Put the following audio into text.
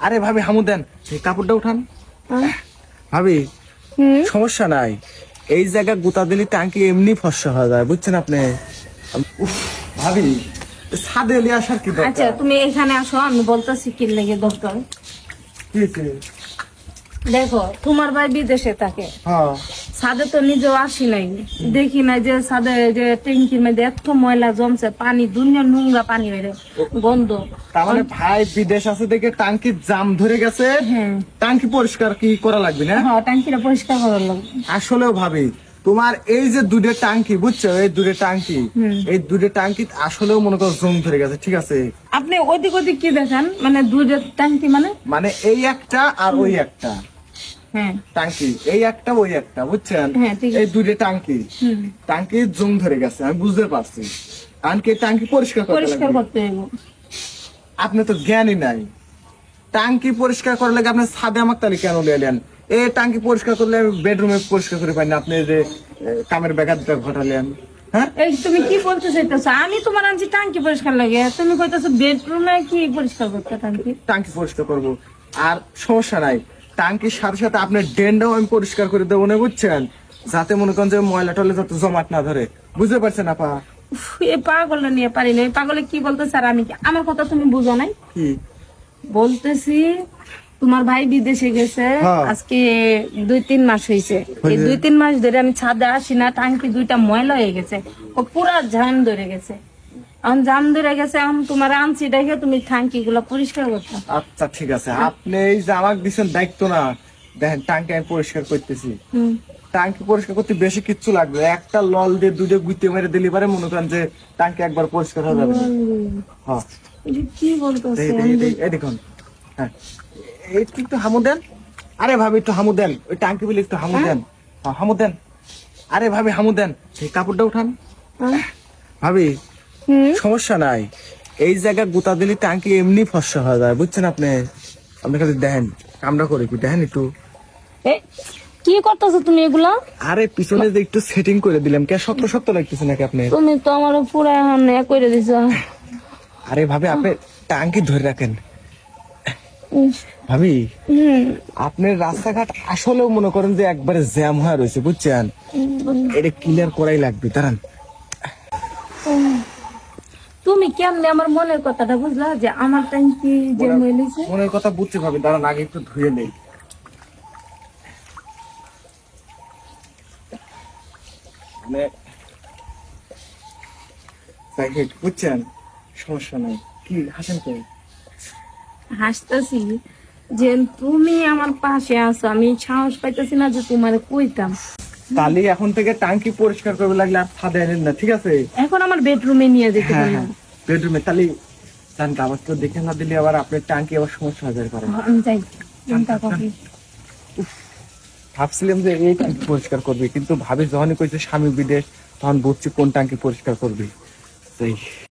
আরে ভাবি হামু দেন, এই কাপড়টা উঠান। ভাবি সমস্যা নাই, এই জায়গা গুতা দিলে টাঙ্কি এমনি ফর্সা হয়ে যায়, বুঝছেন আপনি। উফ, ভাবি ছাদে এলে আসার কি আচ্ছা দরকার? তুমি এখানে আসো, আমি বলতেছি কি লেগে দরকার। কি হয়েছে? দেখো তোমার ভাই বিদেশে থাকে, হ্যাঁ ছাদে তো নিজেও আসি নাই, দেখি নাই যে ছাদে যে ট্যাঙ্কির মধ্যে এত ময়লা জমছে, পানি দুনিয়া নোংরা পানি বেরে গন্ধ। তার মানে ভাই বিদেশ আছে দেখে টাঙ্কি জাম ধরে গেছে। হ্যাঁ টাঙ্কি পরিষ্কার কি করা লাগবে না? হ্যাঁ, ট্যাঙ্কিটা পরিষ্কার করার লাগবে। আসলেও ভাবি তোমার এই যে দুটো টাঙ্কি, বুঝছো, এই দুটো টাঙ্কি, এই দুটো টাঙ্কি আসলেও মনে করো জং ধরে গেছে, ঠিক আছে। আপনি ওদিক ওদিক কি দেখেন, মানে দুইটা ট্যাঙ্কি মানে? মানে এই একটা আর ওই একটা হ্যাঁ টাঙ্কি, এই একটা ওই একটা, বুঝছেন। হ্যাঁ, ঠিক আছে। এই দুটো টাঙ্কি, টাঙ্কি জং ধরে গেছে, আমি বুঝতে পারছি। টাঙ্কি টাঙ্কি পরিষ্কার করতে পরিষ্কার লাগবে। করতে হইব। আপনি তো জ্ঞানই নাই, টাঙ্কি পরিষ্কার করার লাগে আপনি ছাদে আমার তাহলে কেন এলেন? এই টাঙ্কি পরিষ্কার করলে আমি বেডরুমে পরিষ্কার করে পাই না, আপনি যে কামের ব্যাঘাতটা ঘটালেন। হ্যাঁ এই তুমি কি বলতে চাইতেছো? আমি তোমার আনছি টাঙ্কি পরিষ্কার লাগে, তুমি কইতেছো বেডরুমে কি পরিষ্কার করতে টাঙ্কি? টাঙ্কি পরিষ্কার করবো, আর সমস্যা নাই, টাঙ্কির সাথে সাথে আপনার ড্রেনটাও আমি পরিষ্কার করে দেবো না, বুঝছেন, যাতে মনে করেন যে ময়লা টলে যাতে জমাট না ধরে, বুঝতে পারছেন আপা? উফ, এই পাগলটা নিয়ে পারি না, এই পাগলে কি বলতে স্যার, আমি কি আমার কথা তুমি বুঝো নাই? কি বলতেছি তোমার ভাই বিদেশে গেছে, হ্যাঁ। আজকে 2-3 মাস হয়েছে। এই 2-3 মাস ধরে আমি ছাদে আসি না, টাঙ্কি দুইটা ময়লা হয়ে গেছে, ও পুরা জাম ধরে গেছে। এখন জাম ধরে গেছে, এখন তোমার আনছি দেখে তুমি টাঙ্কি গুলো পরিষ্কার করতে। আচ্ছা ঠিক আছে, আপনি এই যে আমাকে দিচ্ছেন দায়িত্ব না, দেখেন টাঙ্কি আমি পরিষ্কার করতেছি। টাঙ্কি পরিষ্কার করতে বেশি কিচ্ছু লাগবে, একটা লল দিয়ে দুটো গুইতে মেরে দিলে পারে মনে করেন যে টাঙ্কি একবার পরিষ্কার হয়ে যাবে। হ্যাঁ কি বলতেছে? এই দেখুন, হ্যাঁ একটু হামু দেন। আরে ভাবি একটু হামু দেন, ওই টাঙ্কি বলে একটু হামু দেন। হ্যাঁ, হামু দেন। আরে ভাবি হামু দেন, এই কাপড়টা উঠান। ভাবি সমস্যা নাই, এই জায়গা গুতা দিলে টাঙ্কি এমনি ফর্সা হয়ে যায়, বুঝছেন আপনি। আপনি খালি দেখেন কামড়া করে কি দেখেন একটু। কি করতেছো তুমি এগুলা? আরে পিছনে যে একটু সেটিং করে দিলাম, কে শক্ত শক্ত লাগতেছে নাকি আপনি? তুমি তো আমার পুরা এখন করে দিছো। আরে ভাবি আপনি টাঙ্কি ধরে রাখেন। ভাবি আপনার রাস্তাঘাট আসলেও মনে করেন যে একবারে জ্যাম হয়ে রয়েছে, বুঝছেন, এটা ক্লিয়ার করাই লাগবে, দাঁড়ান। তুমি কেমনে আমার মনের কথাটা বুঝলা যে আমার ট্যাঙ্কি যে মইলিছে? মনের কথা বুঝতে ভাবি, দাঁড়ান আগে একটু ধুয়ে নেই। মানে বুঝছেন, সমস্যা নাই। কি হাসেন কেন? হাসতেছি যে তুমি আমার পাশে আছো, আমি সাহস পাইতেছি না যে তোমার কইতাম। তাহলে এখন থেকে টাঙ্কি পরিষ্কার করবে লাগলে আর ছাদে আনেন না, ঠিক আছে? এখন আমার বেডরুমে নিয়ে যেতে হ্যাঁ পারো। হ্যাঁ, বেডরুমে। তাহলে জান আবার তো দেখে না দিলে আবার আপনার টাঙ্কি আবার সমস্যা হয়ে যাবে পারে। আমি যাই চিন্তা করি। ভাবছিলাম যে এই টাঙ্কি পরিষ্কার করবে, কিন্তু ভাবি যখনই কইছে স্বামী বিদেশ, তখন বুঝছি কোন টাঙ্কি পরিষ্কার করবি। সেই